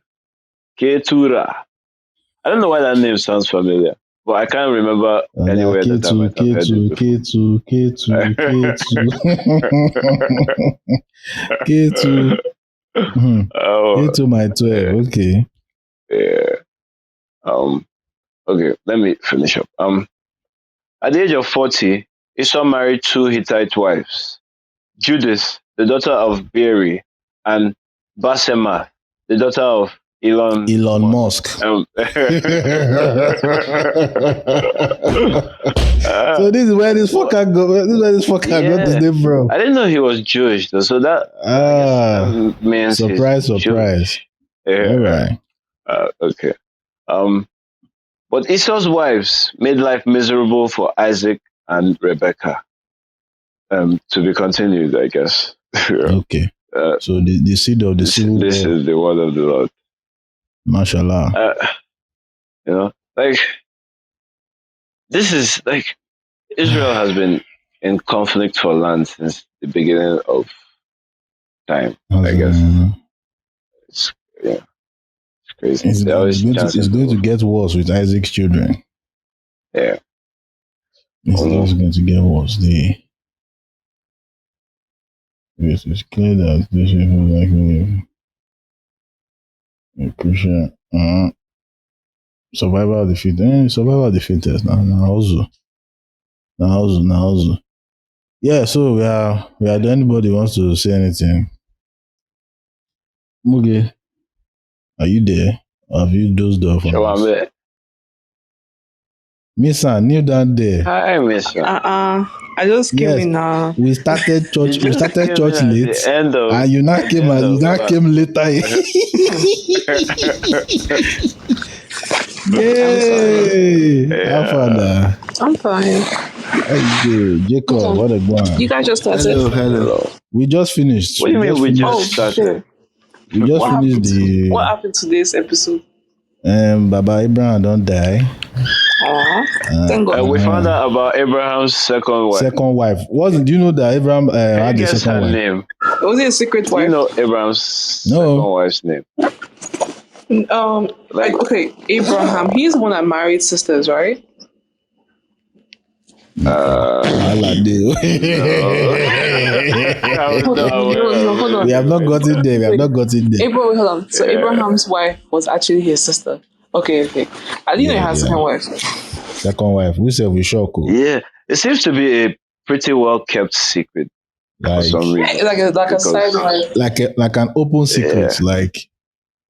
Keturah. I don't know why that name sounds familiar, but I can't remember anywhere that I might have heard it before. K2. K2 my 12. Okay. Yeah. Okay, let me finish up. At the age of 40, Esau married two Hittite wives, Judith, the daughter of Beeri, and Basemath, the daughter of Elon Musk. So this is where this fucker got his name from. I didn't know he was Jewish though, so that means surprise. Jewish. Yeah. All right. Okay. But Esau's wives made life miserable for Isaac and Rebekah. To be continued, I guess. Okay. So the seed of the civil war. This is the word of the Lord. Mashallah. Like, this is like, Israel has been in conflict for land since the beginning of time. I guess. It's crazy. It's going to get worse with Isaac's children. Yeah. It's just going to get worse. It's clear that these people like me. Crucial. Survival of the fittest. Survival of the fittest. Now also. Yeah, so we are there. Anybody wants to say anything? Muge, are you there? Or have you dozed off on us? Missa, kneel down there. Hi, Missa. I just came in now. We started church late. And you now came later. Yay! How far now? I'm fine. Hey, Jacob, what a one. You guys just started. Hello. We just finished. What do you mean we just started? We just finished What happened to this episode? Baba Abraham don't die. Thank God. And we found out about Abraham's second wife. Second wife. Do you know that Abraham Can had you a guess second her wife? name? Was it a secret Do you wife? know Abraham's second No. wife's name? Okay, Abraham. He's the one that married sisters, right? Allah deal. I was Hold not on, aware no, of hold We on. have not gotten there. We have Wait, not gotten there. Abraham, hold on. So Yeah. Abraham's wife was actually his sister. Okay. I didn't know he Yeah, had a yeah. second wife. Second wife. We say we shock. Yeah, it seems to be a pretty well kept secret for Like some reason. Like a side wife. like an open secret. Yeah. Like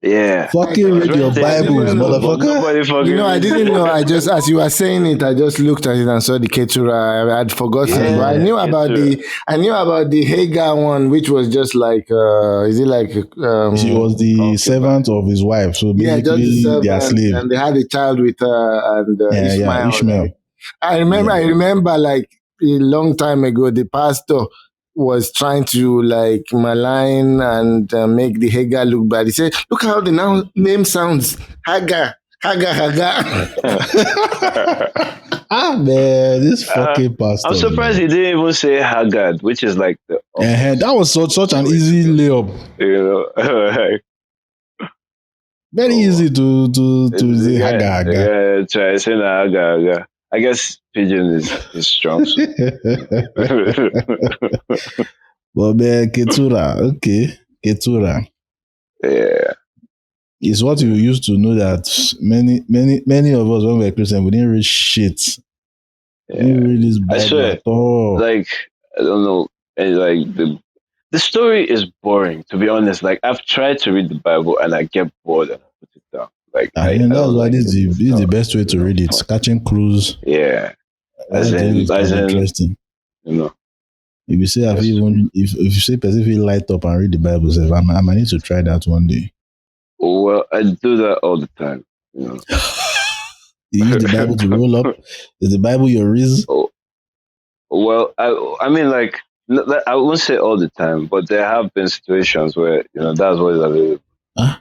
Yeah, fucking it's read your rented Bibles, everywhere, but motherfucker. nobody fucking I reads didn't it. know. I just, as you were saying it, I just looked at it and saw the Keturah. I'd forgotten, but I Yeah, knew about the Hagar one, which was just like, is it like, She was the concubine. servant of his wife, so yeah, just the basically they are servant, slave. and they had a child with her and Yeah, Ishmael. Ishmael. Like, I remember, like a long time ago, the pastor was trying to like malign and make the Hagar look bad. He said, "Look how the name sounds, Hagar, Hagar, Hagar." Man, this fucking pastor. I'm surprised man. he didn't even say Haggard, which is like the That was such an easy layup. you know. Very easy to say Yeah, haga. yeah, try saying Haga. I guess pigeon is strong. So. But man, Ketura, okay, Ketura. Yeah. It's what you used to know that many of us when we were Christian, we didn't read shit. We didn't read this I Bible swear, at all. like I don't know, and like the story is boring. To be honest, like I've tried to read the Bible and I get bored and I put it down. Like I That's don't why like this it. is the best way to read it. Catching clues. Yeah, as Everything is quite in interesting. you know. If you say Yes. if you say person feel light up and read the Bible, say, I might need to try that one day. Well, I do that all the time. You know. You use the Bible to roll up. Is the Bible your reason? Oh, well, I mean, like I won't say all the time, but there have been situations where that's what is available.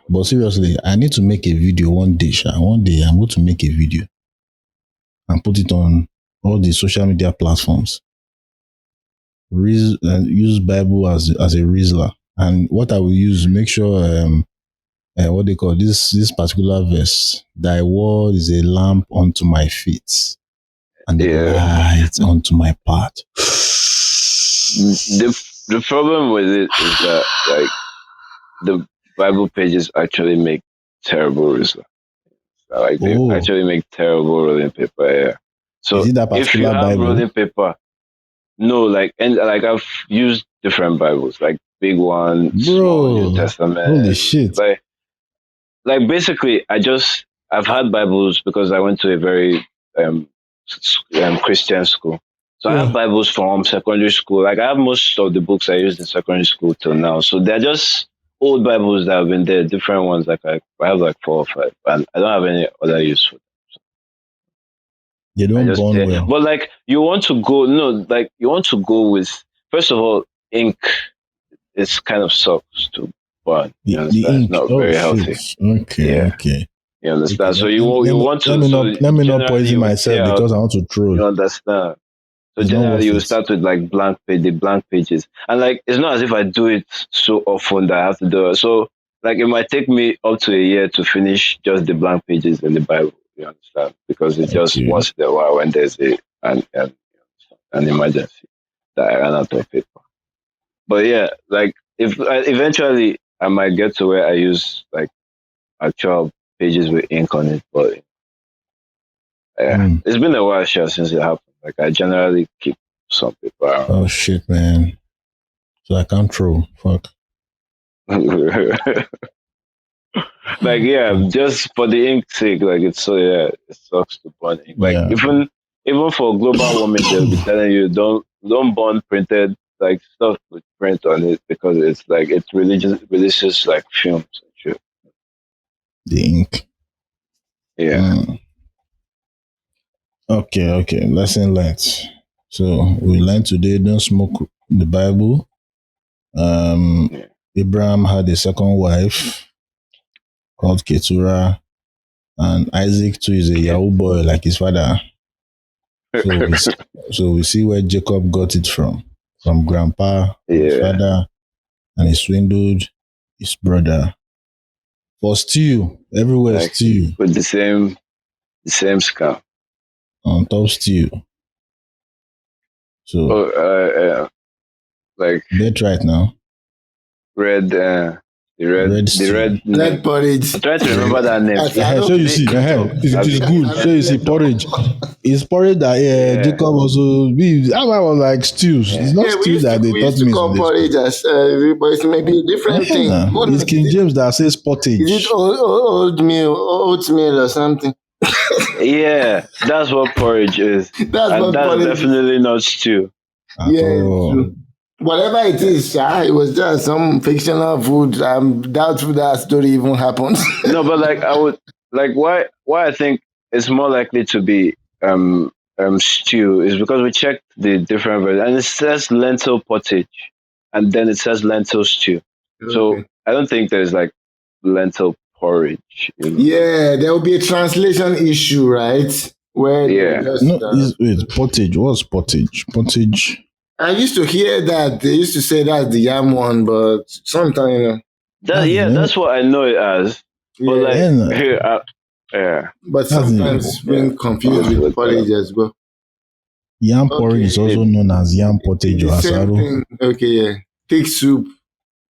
But seriously, I need to make a video one day. One day, I'm going to make a video and put it on all the social media platforms. Use Bible as a Rizla. And what I will use, make sure what they call this particular verse, thy word is a lamp unto my feet and a light unto my path. The problem with it is that like the Bible pages actually make terrible results. Like they actually make terrible rolling paper. Yeah. So is it that if you particular have Bible? rolling paper, no, like I've used different Bibles, like big one, small New Testament. Holy shit! Like basically, I've had Bibles because I went to a very Christian school. So I have Bibles from secondary school. Like I have most of the books I used in secondary school till now. So they're just old Bibles that have been there, different ones. Like I have like 4 or 5, and I don't have any other use for them. They don't burn well. But like you want to go with, first of all, ink. It's kind of sucks to burn. You understand? It's not very healthy. Okay. You understand? So you want to let me not poison myself because I want to troll. You understand? So generally you start with like the blank pages. And like it's not as if I do it so often that I have to do it. So like it might take me up to a year to finish just the blank pages in the Bible. You understand? Because it's just once in a while when there's an emergency that I ran out of paper. But yeah, like if eventually I might get to where I use like actual pages with ink on it, but it's been a while since it happened. Like I generally keep some paper around. Oh shit, man! So I can't throw. Fuck. Like just for the ink sake, like it sucks to burn ink. Like even for global warming, they'll be telling you don't burn printed like stuff with print on it because it's like it releases like fumes and shit. The ink. Yeah. Okay. Lesson learned. So we learned today: don't smoke the Bible. Abraham had a second wife called Keturah. and Isaac too is a Yahoo boy like his father. So we see where Jacob got it from grandpa, from his Yeah. father, and he swindled his brother. For steal, everywhere Like steal, with the same scam. on top steal. So Oh, like bet right now, red, red the steal. red Red name. porridge. I'm trying to remember that name. So you see, it's good. So you see, porridge. It's porridge that Yeah. Jacob also. I was like stews. It's not Yeah, stew that they we taught used to me in call Sunday school. porridge as but it may be a different thing. It's King James that says Is pottage. it oatmeal or something? Yeah, that's what porridge is. That's And what that's porridge is. definitely not stew. At Yeah, all. true. Whatever it is, it was just some fictional food. I'm doubtful that story even happened. No, but like I would like why I think it's more likely to be stew is because we checked the different versions and it says lentil pottage and then it says lentil stew. So Okay. I don't think there's like lentil porridge. Yeah, there will be a translation issue, right? Where Yeah. just, No, wait, pottage. What's pottage? Pottage. I used to hear that they used to say that's the yam one, but sometimes That's what I know it as. But like Yeah. here, yeah. but sometimes being confused with porridge as well. Yam porridge is also known as yam pottage or The same asaro. thing. Okay, yeah. Thick soup,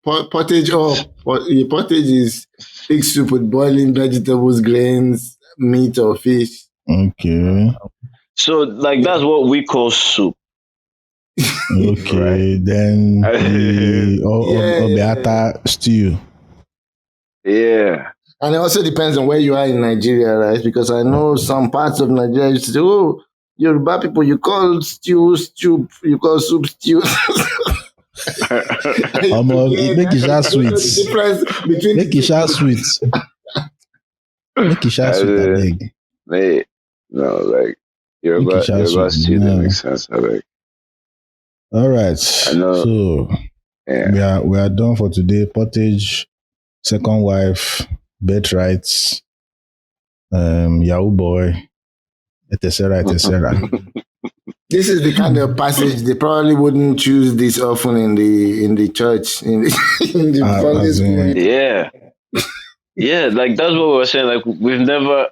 pottage. Pottage is thick soup with boiling vegetables, grains, meat or fish. Okay. So like that's what we call soup. Okay. Then the obeata stew. Yeah. And it also depends on where you are in Nigeria, right? Because I know some parts of Nigeria used to say, "Oh, Yoruba people, you call stew, you call soup stew." Make it share sweets. Difference between Make it share sweets. Make it share sweet, I beg. No, like Make it share Yoruba sweet. stew that makes sense. I like. All right. I know. So Yeah. we are done for today. Pottage, second wife, birthrights, Yahoo boy, etc. etc. This is the kind of passage they probably wouldn't choose this often in the church in the Sunday school. Yeah. Yeah, like that's what we were saying. Like we've never,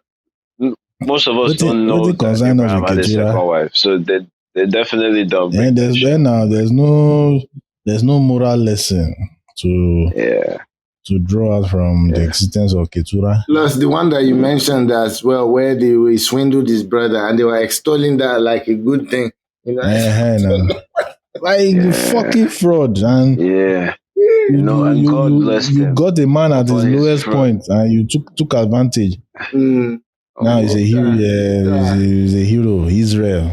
most of us don't know that Abraham had a second wife, so they definitely don't. And there's no moral lesson to draw out from the existence of Keturah. Plus the one that you mentioned as well, where they swindled his brother and they were extolling that like a good thing. You know? Like fucking fraud. And and God blessed him. You got a man at his lowest point and you took advantage. Now he's a hero. He's a hero. Israel.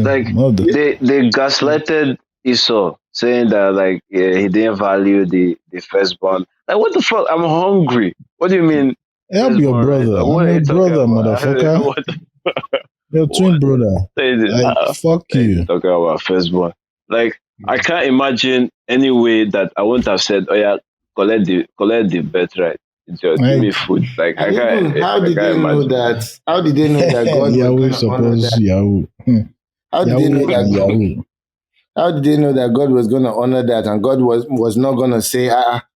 Like they gaslighted Esau, saying that like he didn't value the firstborn. Like what the fuck? I'm hungry. What do you mean? Help your brother. I'm your brother, motherfucker. Your twin brother. Like fuck you. Talking about firstborn. Like I can't imagine any way that I wouldn't have said, "Oh yeah, collect the birthright. Just give me food." Like I can't. How did they know that? How did they know that God Yahweh was going to honor that? Yahweh. How did they know that? How did they know that God was going to honor that, and God was not going to say,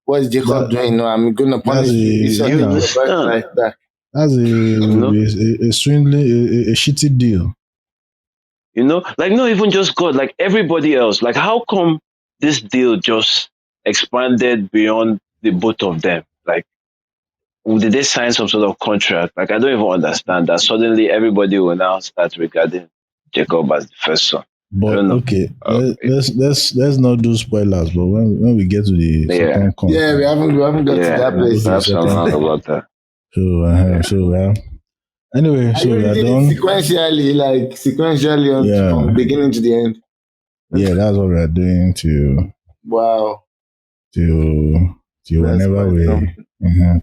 "What's Jacob doing? No, I'm going to punish you." Like that. That's a swindling, a shitty deal. You know, like not even just God, like everybody else. Like how come this deal just expanded beyond the both of them? Like did they sign some sort of contract? Like I don't even understand that. Suddenly everybody will now start regarding Jacob as the first son. But okay, let's not do spoilers. But when we get to the second content, we haven't got to that place. Perhaps I'm wrong about that. Anyway, so we are done sequentially from beginning to the end. Yeah, that's what we are doing to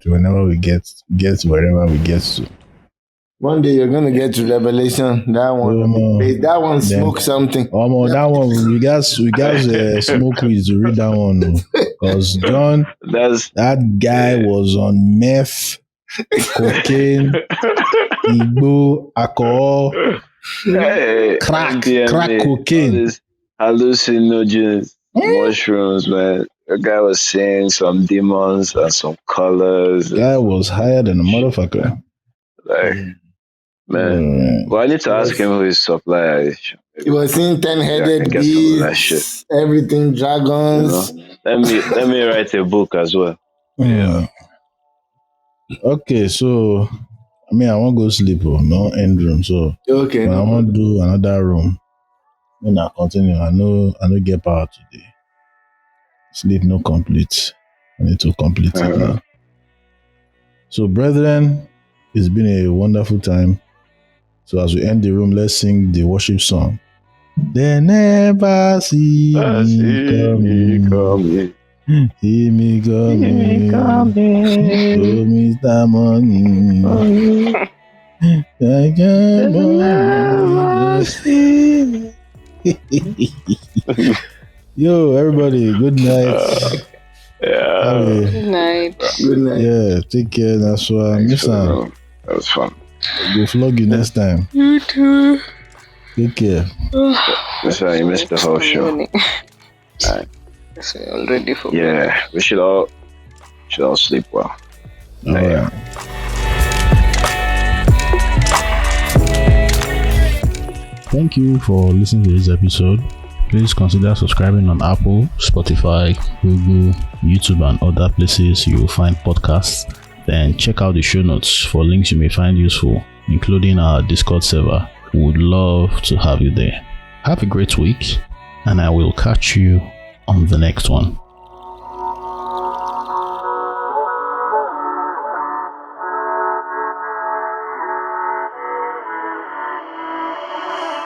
whenever we get wherever we get to. One day you're gonna get to Revelation. That one smoke something. That one we got smoke weed to read that one because John, that guy was on meth cocaine, igbo, alcohol, Hey, crack MDMA, all cocaine. these hallucinogens, mushrooms, man. The guy was seeing some demons and some colors. Guy was higher than a motherfucker. Like, man. Well, I need to ask him who his supplier is. He was seeing Yeah, I can 10-headed get some of that shit. beasts, everything, You dragons. know? Let me write a book as well. Yeah. Okay, so I mean I won't go sleep or no end room. So Okay. when I want to do another room, when I continue, I know get power today. Sleep no complete. I need to complete it now. So brethren, it's been a wonderful time. So as we end the room, let's sing the worship song. They never see me coming. See me coming. Show me the money. I can't Yo, everybody, good night. Yeah. Good night. Good night. Yeah, take care. That's why I miss That was fun. We'll flog you next time. You too. Take care. That's why you missed the whole show. Alright. Yes, we're all ready for Yeah, we should all sleep well. All right. Thank you for listening to this episode. Please consider subscribing on Apple, Spotify, Google, YouTube, and other places you will find podcasts. Then check out the show notes for links you may find useful, including our Discord server. We would love to have you there. Have a great week, and I will catch you on the next one.